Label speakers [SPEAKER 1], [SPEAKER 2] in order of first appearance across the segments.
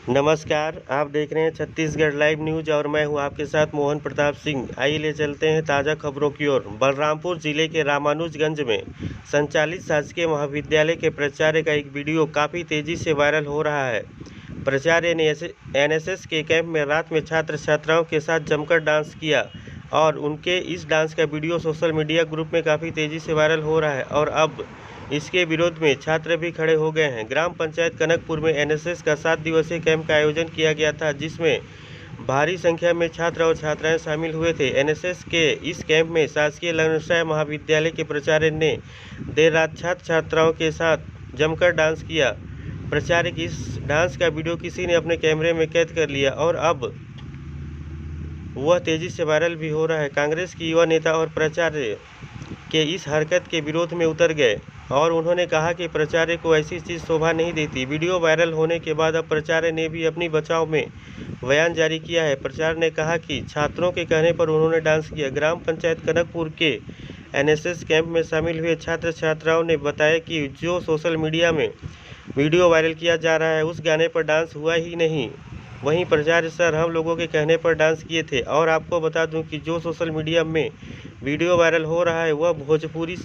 [SPEAKER 1] नमस्कार, आप देख रहे हैं छत्तीसगढ़ लाइव न्यूज और मैं हूं आपके साथ मोहन प्रताप सिंह। आइए ले चलते हैं ताज़ा खबरों की ओर। बलरामपुर जिले के रामानुजगंज में संचालित शासकीय महाविद्यालय के प्राचार्य का एक वीडियो काफ़ी तेज़ी से वायरल हो रहा है। प्राचार्य ने एनएसएस के कैंप में रात में छात्र छात्राओं के साथ जमकर डांस किया और उनके इस डांस का वीडियो सोशल मीडिया ग्रुप में काफ़ी तेज़ी से वायरल हो रहा है और अब इसके विरोध में छात्र भी खड़े हो गए हैं। ग्राम पंचायत कनकपुर में एनएसएस का 7 दिवसीय कैंप का आयोजन किया गया था, जिसमें भारी संख्या में छात्र और छात्राएं शामिल हुए थे। एनएसएस के इस कैंप में शासकीय लखनसाय महाविद्यालय के प्राचार्य ने देर रात छात्र छात्राओं के साथ जमकर डांस किया। प्राचार्य की इस डांस का वीडियो किसी ने अपने कैमरे में कैद कर लिया और अब वह तेज़ी से वायरल भी हो रहा है। कांग्रेस की युवा नेता और प्राचार्य के इस हरकत के विरोध में उतर गए और उन्होंने कहा कि प्राचार्य को ऐसी चीज़ शोभा नहीं देती। वीडियो वायरल होने के बाद अब प्राचार्य ने भी अपनी बचाव में बयान जारी किया है। प्राचार्य ने कहा कि छात्रों के कहने पर उन्होंने डांस किया। ग्राम पंचायत कनकपुर के एनएसएस कैंप में शामिल हुए छात्र छात्राओं ने बताया कि जो सोशल मीडिया में वीडियो वायरल किया जा रहा है उस गाने पर डांस हुआ ही नहीं। वहीं प्राचार्य सर हम लोगों के कहने पर डांस किए थे। और आपको बता दूं कि जो सोशल मीडिया में वीडियो वायरल हो रहा है वह भोजपुरी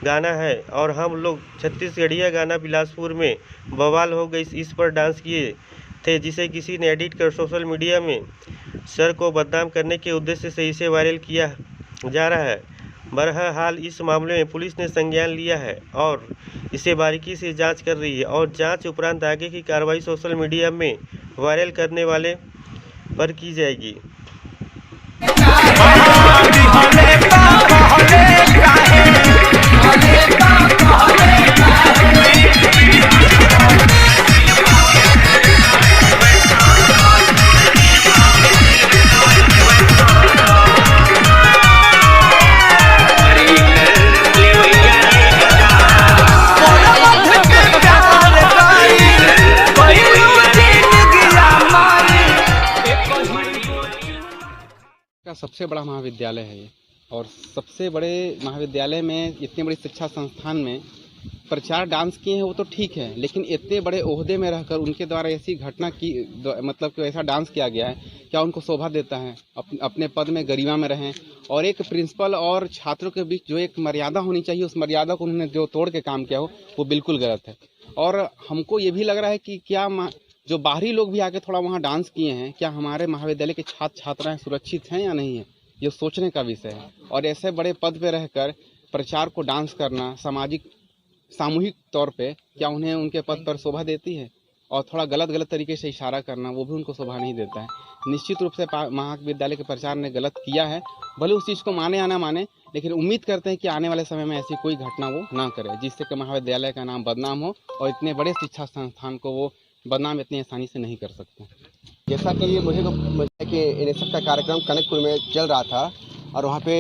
[SPEAKER 1] गाना है और हम लोग छत्तीसगढ़िया गाना बिलासपुर में बवाल हो गई इस पर डांस किए थे, जिसे किसी ने एडिट कर सोशल मीडिया में सर को बदनाम करने के उद्देश्य से इसे वायरल किया जा रहा है। बहरहाल इस मामले में पुलिस ने संज्ञान लिया है और इसे बारीकी से जांच कर रही है और जांच उपरांत आगे की कार्रवाई सोशल मीडिया में वायरल करने वाले पर की जाएगी।
[SPEAKER 2] का सबसे बड़ा महाविद्यालय है ये और सबसे बड़े महाविद्यालय में इतनी बड़ी शिक्षा संस्थान में प्रचार डांस किए हैं वो तो ठीक है, लेकिन इतने बड़े ओहदे में रहकर उनके द्वारा ऐसी घटना की मतलब कि ऐसा डांस किया गया है, क्या उनको शोभा देता है? अपने पद में गरिमा में रहें। और एक प्रिंसिपल और छात्रों के बीच जो एक मर्यादा होनी चाहिए उस मर्यादा को उन्होंने जो तोड़ के काम किया हो वो बिल्कुल गलत है। और हमको ये भी लग रहा है कि क्या जो बाहरी लोग भी आके थोड़ा वहाँ डांस किए हैं, क्या हमारे महाविद्यालय के छात्र छात्राएं सुरक्षित हैं या नहीं है, ये सोचने का विषय है। और ऐसे बड़े पद पे रहकर प्रचार को डांस करना सामूहिक तौर पे क्या उन्हें उनके पद पर शोभा देती है? और थोड़ा गलत तरीके से इशारा करना वो भी उनको शोभा नहीं देता है। निश्चित रूप से महाविद्यालय के प्रचार ने गलत किया है, भले उस चीज़ को माने या ना माने, लेकिन उम्मीद करते हैं कि आने वाले समय में ऐसी कोई घटना वो ना करे जिससे कि महाविद्यालय का नाम बदनाम हो और इतने बड़े शिक्षा संस्थान को वो बदनाम इतनी आसानी से नहीं कर सकते।
[SPEAKER 3] जैसा कि मुझे कि एनएसएस का कार्यक्रम कनकपुर में चल रहा था और वहाँ पे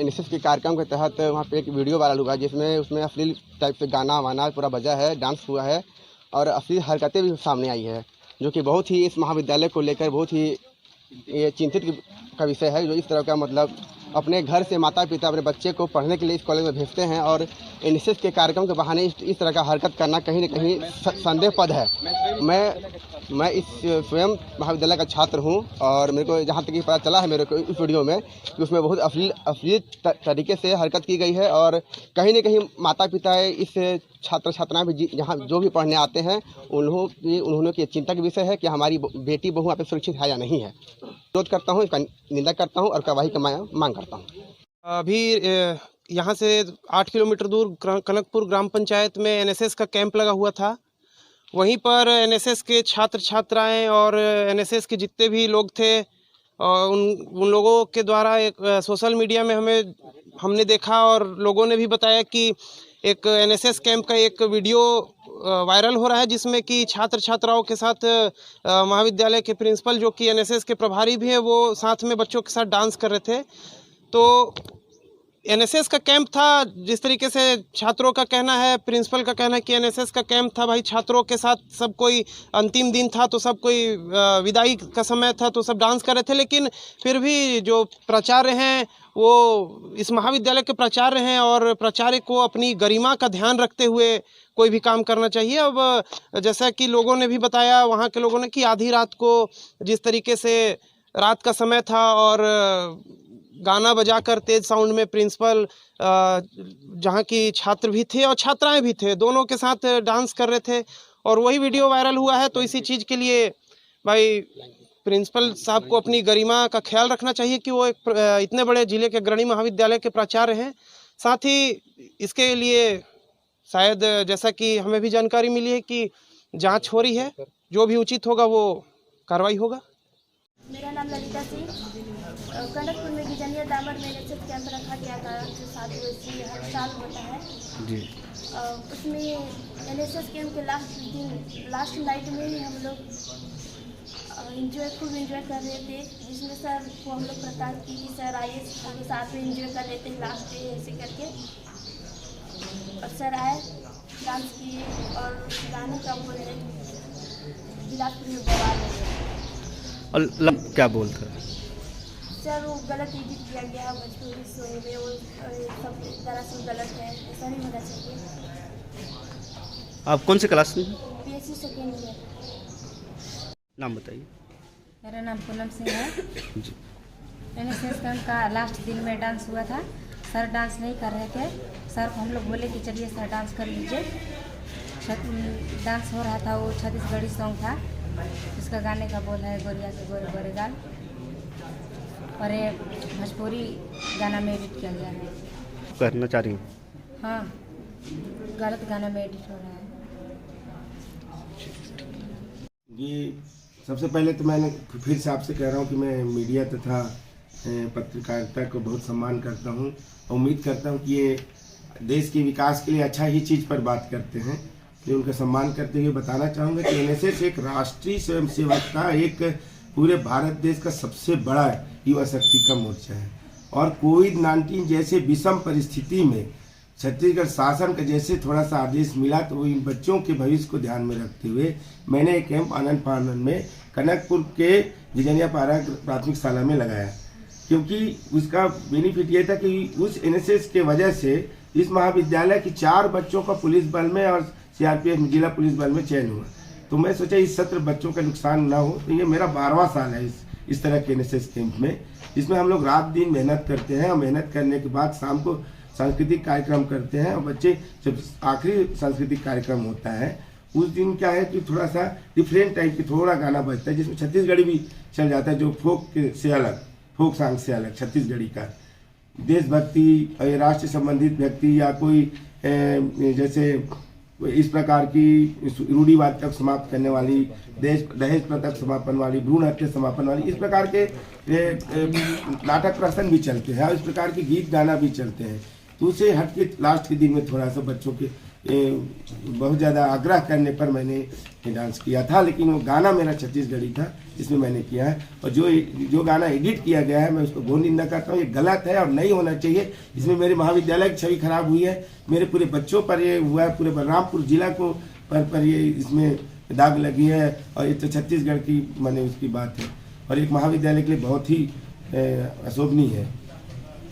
[SPEAKER 3] एनएसएस के कार्यक्रम के तहत वहाँ पे एक वीडियो वायरल हुआ जिसमें उसमें अश्लील टाइप से गाना वाना पूरा बजा है, डांस हुआ है और अश्लील हरकतें भी सामने आई है, जो कि बहुत ही इस महाविद्यालय को लेकर बहुत ही ये चिंतित का विषय है। जो इस तरह का मतलब अपने घर से माता पिता अपने बच्चे को पढ़ने के लिए इस कॉलेज में भेजते हैं और एनएसएस के कार्यक्रम के बहाने इस तरह का हरकत करना कहीं न कहीं संदेहपद है। मैं इस स्वयं महाविद्यालय का छात्र हूं और मेरे को जहां तक पता चला है मेरे को इस वीडियो में कि उसमें बहुत अश्लील तरीके से हरकत की गई है और कहीं न कहीं माता पिता इस छात्र छात्राएं भी जहाँ जो भी पढ़ने आते हैं उन्होंने की चिंता का विषय है कि हमारी बेटी बहू यहाँ पे सुरक्षित है या नहीं है। विरोध करता हूँ, इसका निंदा करता हूँ और कार्रवाई की मांग करता हूँ।
[SPEAKER 4] अभी यहाँ से 8 किलोमीटर दूर कनकपुर ग्राम पंचायत में एनएसएस का कैंप लगा हुआ था। वहीं पर एनएसएस के छात्र छात्राएं और एनएसएस के जितने भी लोग थे उन लोगों के द्वारा एक सोशल मीडिया में हमने देखा और लोगों ने भी बताया कि एक एनएसएस कैंप का एक वीडियो वायरल हो रहा है जिसमें कि छात्र छात्राओं के साथ महाविद्यालय के प्रिंसिपल जो कि एनएसएस के प्रभारी भी हैं वो साथ में बच्चों के साथ डांस कर रहे थे। तो एनएसएस का कैंप था, जिस तरीके से छात्रों का कहना है, प्रिंसिपल का कहना है कि एनएसएस का कैंप था, भाई छात्रों के साथ सब कोई अंतिम दिन था तो सब कोई विदाई का समय था तो सब डांस कर रहे थे, लेकिन फिर भी जो प्राचार्य हैं वो इस महाविद्यालय के प्राचार्य हैं और प्राचार्य को अपनी गरिमा का ध्यान रखते हुए कोई भी काम करना चाहिए। अब जैसा कि लोगों ने भी बताया, वहाँ के लोगों ने, कि आधी रात को जिस तरीके से रात का समय था और गाना बजाकर तेज साउंड में प्रिंसिपल जहाँ की छात्र भी थे और छात्राएं भी थे, दोनों के साथ डांस कर रहे थे और वही वीडियो वायरल हुआ है। तो इसी चीज़ के लिए भाई प्रिंसिपल साहब को अपनी गरिमा का ख्याल रखना चाहिए कि वो एक इतने बड़े जिले के अग्रणी महाविद्यालय के प्राचार्य हैं। साथ ही इसके लिए शायद जैसा कि हमें भी जानकारी मिली है कि जांच हो रही है, जो भी उचित होगा वो कार्रवाई होगा।
[SPEAKER 5] मेरा नाम ललिता सिंह। कनकपुर में गिजनिया दामर में एनएसएस कैंप रखा गया था जो 7 दिवसीय हर साल होता है जी। उसमें एनएसएस कैंप के लास्ट नाइट में ही हम लोग खूब इंजॉय कर रहे थे, जिसमें सर को हम लोग प्रताप की कि सर आइए हम लोग साथ में इंजॉय कर रहे थे लास्ट डे ऐसे करके। और सर आए, डांस किए और गाने का बोल रहे बिलासपुर में बवाल है।
[SPEAKER 6] और क्या बोलते हैं
[SPEAKER 5] सर वो गलत एडिट किया गया भोजपुरी सॉन्ग में, वो सब दरअसल गलत है, ऐसा नहीं होना चाहिए।
[SPEAKER 6] आप कौन से क्लास में?
[SPEAKER 5] BSc second year.
[SPEAKER 6] नाम बताइए।
[SPEAKER 7] मेरा नाम पूनम सिंह है जी। एनएसएस कैंप का लास्ट दिन में डांस हुआ था। सर डांस नहीं कर रहे थे, सर को हम लोग बोले कि चलिए सर डांस कर लीजिए। डांस हो रहा था, वो छत्तीसगढ़ी सॉन्ग था, उसका गाने का बोल है गोरिया के गोरे गोरे गाल, और ये भोजपुरी गाना में एडिट किया गया है।
[SPEAKER 6] करना चाह रही हूँ?
[SPEAKER 7] हाँ, गलत गाना में एडिट हो रहा है।
[SPEAKER 8] ये सबसे पहले तो मैंने फिर से आपसे कह रहा हूँ कि मैं मीडिया तथा पत्रकारिता को बहुत सम्मान करता हूँ और उम्मीद करता हूँ कि ये देश के विकास के लिए अच्छा ही चीज़ पर बात करते हैं। इसलिए उनका सम्मान करते हुए बताना चाहूँगा कि एनएसएस एक राष्ट्रीय स्वयंसेवक का एक पूरे भारत देश का सबसे बड़ा युवा शक्ति का मोर्चा है और कोविड-19 जैसे विषम परिस्थिति में छत्तीसगढ़ शासन का जैसे थोड़ा सा आदेश मिला तो वो इन बच्चों के भविष्य को ध्यान में रखते हुए मैंने एक कैंप आनंद फानन में कनकपुर के गिजनिया पारा प्राथमिक शाला में लगाया, क्योंकि उसका बेनिफिट ये था कि उस एनएसएस के वजह से इस महाविद्यालय की 4 बच्चों का पुलिस बल में और सीआरपीएफ जिला पुलिस बल में चयन हुआ। तो मैं सोचा इस सत्र बच्चों का नुकसान ना हो, तो ये मेरा 12वां साल है इस तरह के एनएसएस कैंप में, जिसमें हम लोग रात दिन मेहनत करते हैं और मेहनत करने के बाद शाम को सांस्कृतिक कार्यक्रम करते हैं। और बच्चे जब आखिरी सांस्कृतिक कार्यक्रम होता है उस दिन क्या है कि थोड़ा सा डिफरेंट टाइप की थोड़ा गाना बजता है, जिसमें छत्तीसगढ़ी भी चल जाता है, जो फोक से अलग, फोक सॉन्ग से अलग छत्तीसगढ़ी का देशभक्ति, राष्ट्र संबंधित व्यक्ति या कोई जैसे इस प्रकार की रूढ़िवाद तक समाप्त करने वाली, दहेज प्रथा समापन वाली, भ्रूण हत्या समापन वाली, इस प्रकार के नाटक प्रसंग भी चलते हैं और इस प्रकार के गीत गाना भी चलते हैं। तो उसे हट के लास्ट के दिन में थोड़ा सा बच्चों के बहुत ज़्यादा आग्रह करने पर मैंने डांस किया था, लेकिन वो गाना मेरा छत्तीसगढ़ी था जिसमें मैंने किया है। और जो गाना एडिट किया गया है मैं उसको घोर निंदा करता हूँ, ये गलत है और नहीं होना चाहिए। इसमें मेरे महाविद्यालय की छवि खराब हुई है, मेरे पूरे बच्चों पर ये हुआ है, पूरे बलरामपुर जिला को पर ये इसमें दाग लगी है और ये तो छत्तीसगढ़ की माने उसकी बात है और एक महाविद्यालय के लिए बहुत ही अशोभनीय है।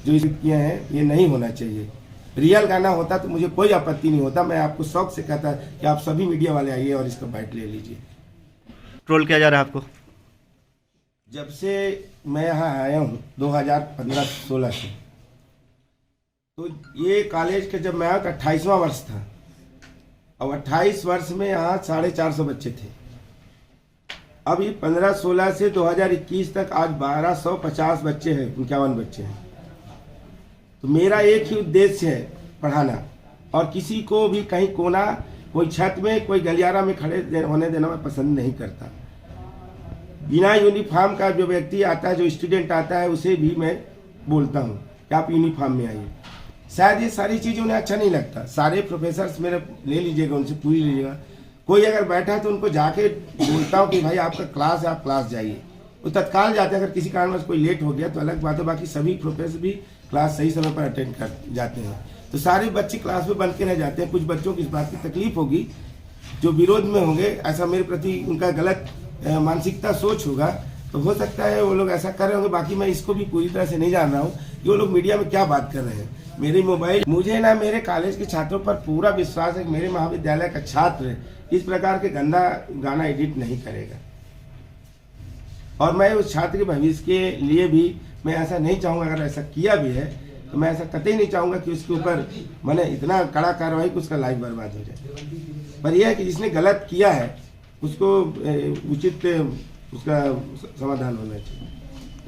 [SPEAKER 8] जो इस किए हैं ये नहीं होना चाहिए। रियल गाना होता तो मुझे कोई आपत्ति नहीं होता, मैं आपको शौक से कहता कि आप सभी मीडिया वाले आइए और इसका बाइट ले लीजिए।
[SPEAKER 6] ट्रोल किया जा रहा है आपको?
[SPEAKER 8] जब से मैं यहाँ आया हूँ 2015-16 से, तो ये कॉलेज के जब मैं आया तो 28वां वर्ष था और 28 वर्ष में यहाँ 450 बच्चे थे। अब ये 15-16 से 2021 तक आज 1250 बच्चे हैं, 51 बच्चे हैं। तो मेरा एक ही उद्देश्य है पढ़ाना और किसी को भी कहीं कोना, कोई छत में, कोई गलियारा में खड़े होने देना मैं पसंद नहीं करता। बिना यूनिफॉर्म का जो व्यक्ति आता है, जो स्टूडेंट आता है, उसे भी मैं बोलता हूँ कि आप यूनिफॉर्म में आइए। शायद ये सारी चीज़ें उन्हें अच्छा नहीं लगता। सारे प्रोफेसर्स मेरे ले लीजिएगा, उनसे पूछ लीजिएगा। कोई अगर बैठा है तो उनको जाके बोलता हूँ कि भाई आपका क्लास है, आप क्लास जाइए। वो तत्काल जाते हैं। अगर किसी कारणवश कोई लेट हो गया तो अलग बात है, बाकी सभी प्रोफेसर भी क्लास सही समय पर अटेंड कर जाते हैं। तो सारे बच्चे क्लास में बन के रह जाते हैं। कुछ बच्चों की इस बात की तकलीफ होगी, जो विरोध में होंगे, ऐसा मेरे प्रति उनका गलत मानसिकता सोच होगा, तो हो सकता है वो लोग ऐसा कर रहे होंगे। बाकी मैं इसको भी पूरी तरह से नहीं जान रहा हूँ कि वो लोग मीडिया में क्या बात कर रहे हैं। मेरी मोबाइल, मुझे ना मेरे कॉलेज के छात्रों पर पूरा विश्वास है कि मेरे महाविद्यालय का छात्र इस प्रकार के गंदा गाना एडिट नहीं करेगा। और मैं उस छात्र के भविष्य के लिए भी मैं ऐसा नहीं चाहूँगा, अगर ऐसा किया भी है तो मैं ऐसा कतई नहीं चाहूँगा कि उसके ऊपर मैंने इतना कड़ा कार्रवाई कि उसका लाइफ बर्बाद हो जाए। पर यह है कि जिसने गलत किया है उसको उचित उसका समाधान होना चाहिए।